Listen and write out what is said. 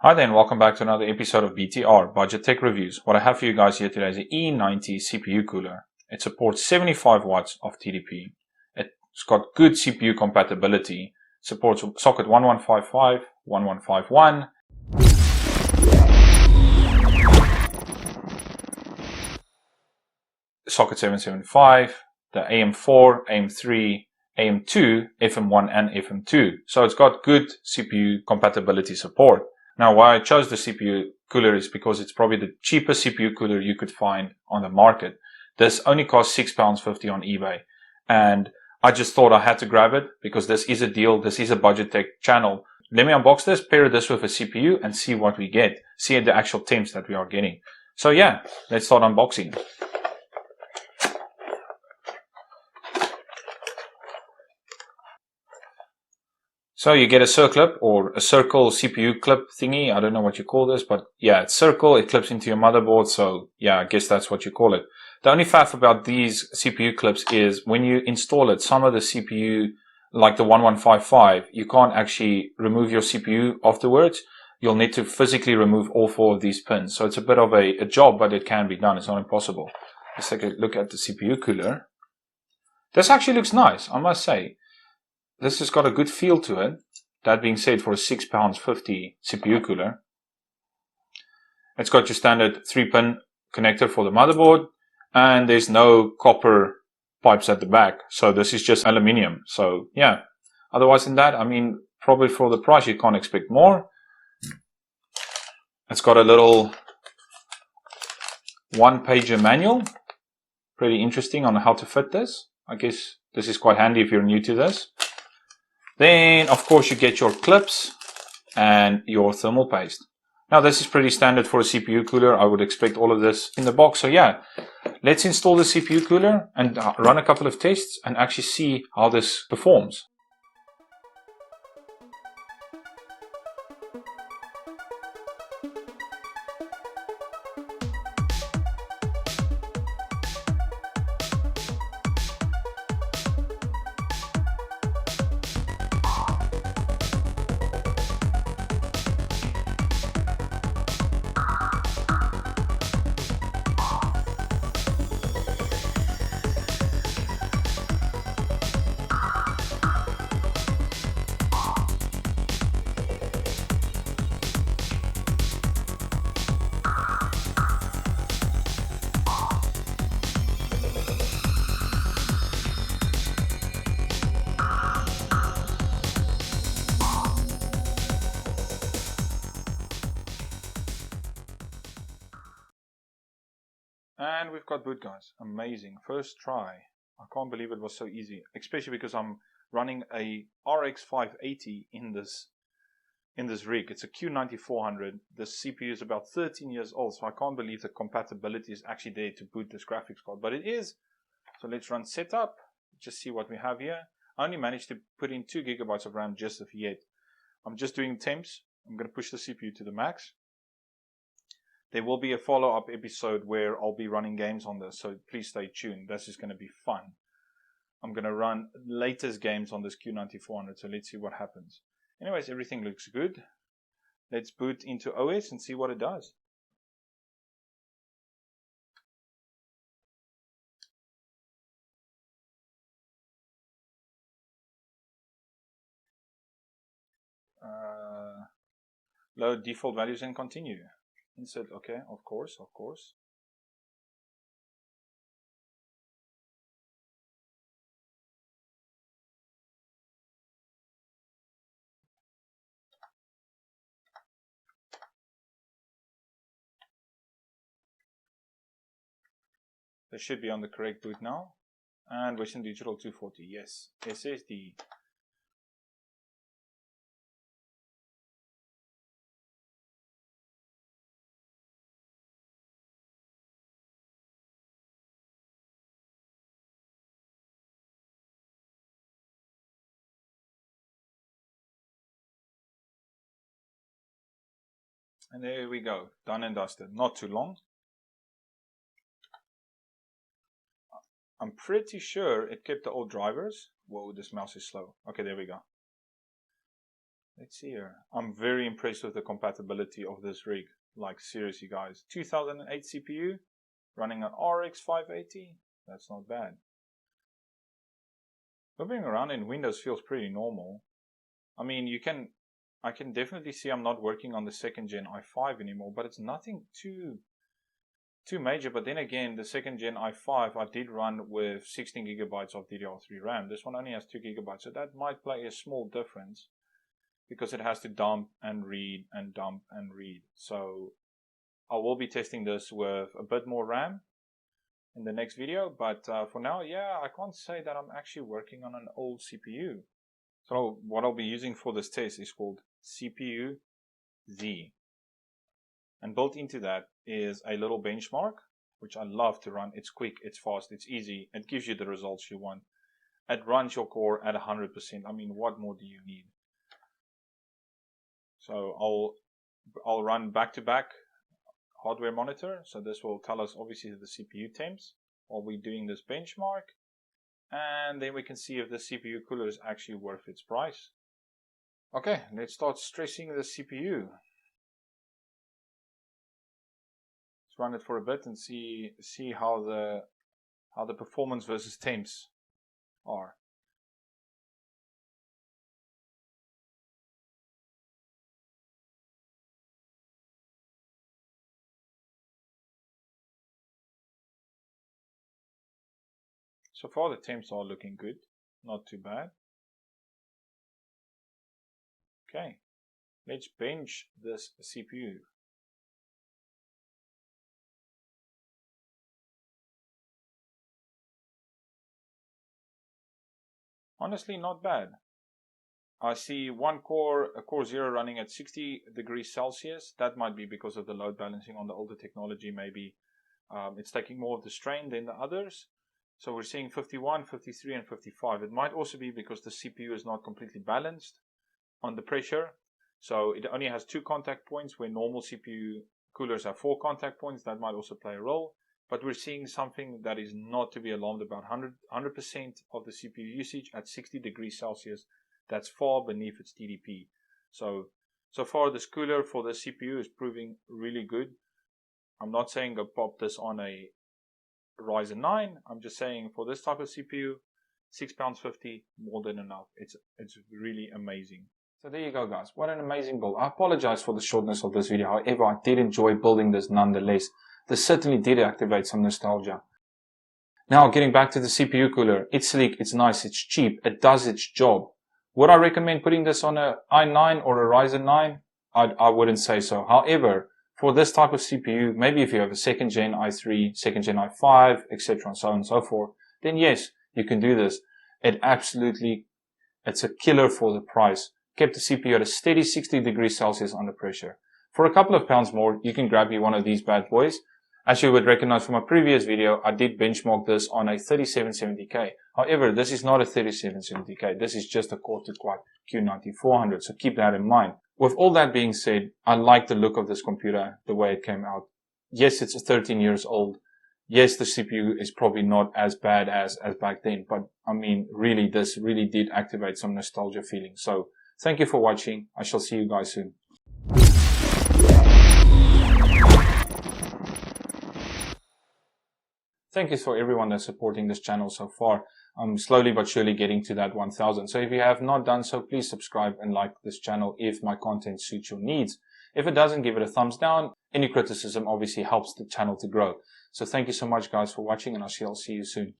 Hi there and welcome back to another episode of BTR, Budget Tech Reviews. What I have for you guys here today is an E90 CPU cooler. It supports 75 watts of TDP. It's got good CPU compatibility. Supports socket 1155, 1151, socket 775, the AM4, AM3, AM2, FM1 and FM2. So it's got good CPU compatibility support. Now, why I chose the CPU cooler is because it's probably the cheapest CPU cooler you could find on the market. This only costs £6.50 on eBay. And I just thought I had to grab it because this is a deal. This is a budget tech channel. Let me unbox this, pair this with a CPU and see what we get. See the actual temps that we are getting. So yeah, let's start unboxing. So you get a circlip or a circle CPU clip thingy. I don't know what you call this, but yeah, it's circle. It clips into your motherboard. So yeah, I guess that's what you call it. The only faff about these CPU clips is when you install it, some of the CPU, like the 1155, you can't actually remove your CPU afterwards. You'll need to physically remove all four of these pins. So it's a bit of a job, but it can be done. It's not impossible. Let's take a look at the CPU cooler. This actually looks nice, I must say. This has got a good feel to it. That being said, for a £6.50 CPU cooler, it's got your standard 3-pin connector for the motherboard, and there's no copper pipes at the back. So this is just aluminium. So yeah, otherwise than that, I mean, probably for the price, you can't expect more. It's got a little one-pager manual. Pretty interesting on how to fit this. I guess this is quite handy if you're new to this. Then, of course, you get your clips and your thermal paste. Now, this is pretty standard for a CPU cooler. I would expect all of this in the box. So yeah, let's install the CPU cooler and run a couple of tests and actually see how this performs. And we've got boot, guys. Amazing. First try. I can't believe it was so easy, especially because I'm running a RX 580 in this rig. It's a Q9400. The CPU is about 13 years old, so I can't believe the compatibility is actually there to boot this graphics card, but it is. So let's run setup. Just see what we have here. I only managed to put in 2 GB of RAM just of yet. I'm just doing temps. I'm going to push the CPU to the max. There will be a follow-up episode where I'll be running games on this, so please stay tuned. This is going to be fun. I'm going to run latest games on this Q9400, so let's see what happens. Anyways, everything looks good. Let's boot into OS and see what it does. Load default values and continue. Insert, okay, of course. They should be on the correct boot now. And Western Digital 240, yes. SSD. And there we go, done and dusted. Not too long. I'm pretty sure it kept the old drivers. Whoa, this mouse is slow. Okay, there we go. Let's see here. I'm very impressed with the compatibility of this rig. Like seriously guys, 2008 CPU running an RX 580. That's not bad. Moving around in Windows feels pretty normal. I mean, I can definitely see I'm not working on the 2nd gen i5 anymore, but it's nothing too major. But then again, the 2nd gen i5 I did run with 16 gigabytes of DDR3 RAM. This one only has 2 gigabytes, so that might play a small difference because it has to dump and read and dump and read. So I will be testing this with a bit more RAM in the next video, but for now, yeah, I can't say that I'm actually working on an old CPU. So what I'll be using for this test is called CPU Z. And built into that is a little benchmark, which I love to run. It's quick, it's fast, it's easy. It gives you the results you want. It runs your core at 100%. I mean, what more do you need? So I'll run back-to-back hardware monitor. So this will tell us obviously the CPU temps while we're doing this benchmark. And then we can see if the CPU cooler is actually worth its price. Okay, let's start stressing the CPU. Let's run it for a bit and see how the performance versus temps are. So far the temps are looking good, not too bad. Okay, let's bench this CPU. Honestly, not bad. I see a core 0 running at 60 degrees Celsius. That might be because of the load balancing on the older technology. Maybe it's taking more of the strain than the others. So we're seeing 51, 53 and 55. It might also be because the CPU is not completely balanced on the pressure. So it only has 2 contact points where normal CPU coolers have 4 contact points. That might also play a role. But we're seeing something that is not to be alarmed about. 100% of the CPU usage at 60 degrees Celsius. That's far beneath its TDP. So far this cooler for the CPU is proving really good. I'm not saying go pop this on a Ryzen 9. I'm just saying for this type of CPU, £6.50 more than enough. It's really amazing. So there you go guys, what an amazing build. I apologize for the shortness of this video, however I did enjoy building this nonetheless. This certainly did activate some nostalgia. Now getting back to the CPU cooler, it's sleek, it's nice, it's cheap, it does its job. Would I recommend putting this on a i9 or a Ryzen 9? I wouldn't say so. However, for this type of CPU, maybe if you have a 2nd gen i3, 2nd gen i5, etc. and so on and so forth, then yes, you can do this. It's a killer for the price. Kept the CPU at a steady 60 degrees Celsius under pressure. For a couple of pounds more, you can grab you one of these bad boys. As you would recognize from my previous video, I did benchmark this on a 3770K. However, this is not a 3770K. This is just a core-to-quad Q9400, so keep that in mind. With all that being said, I like the look of this computer, the way it came out. Yes, it's 13 years old. Yes, the CPU is probably not as bad as back then, but I mean, really, this really did activate some nostalgia feelings. So, thank you for watching. I shall see you guys soon. Thank you for everyone that's supporting this channel so far. I'm slowly but surely getting to that 1000. So if you have not done so, please subscribe and like this channel if my content suits your needs. If it doesn't, give it a thumbs down. Any criticism obviously helps the channel to grow. So thank you so much guys for watching, and I'll see you soon.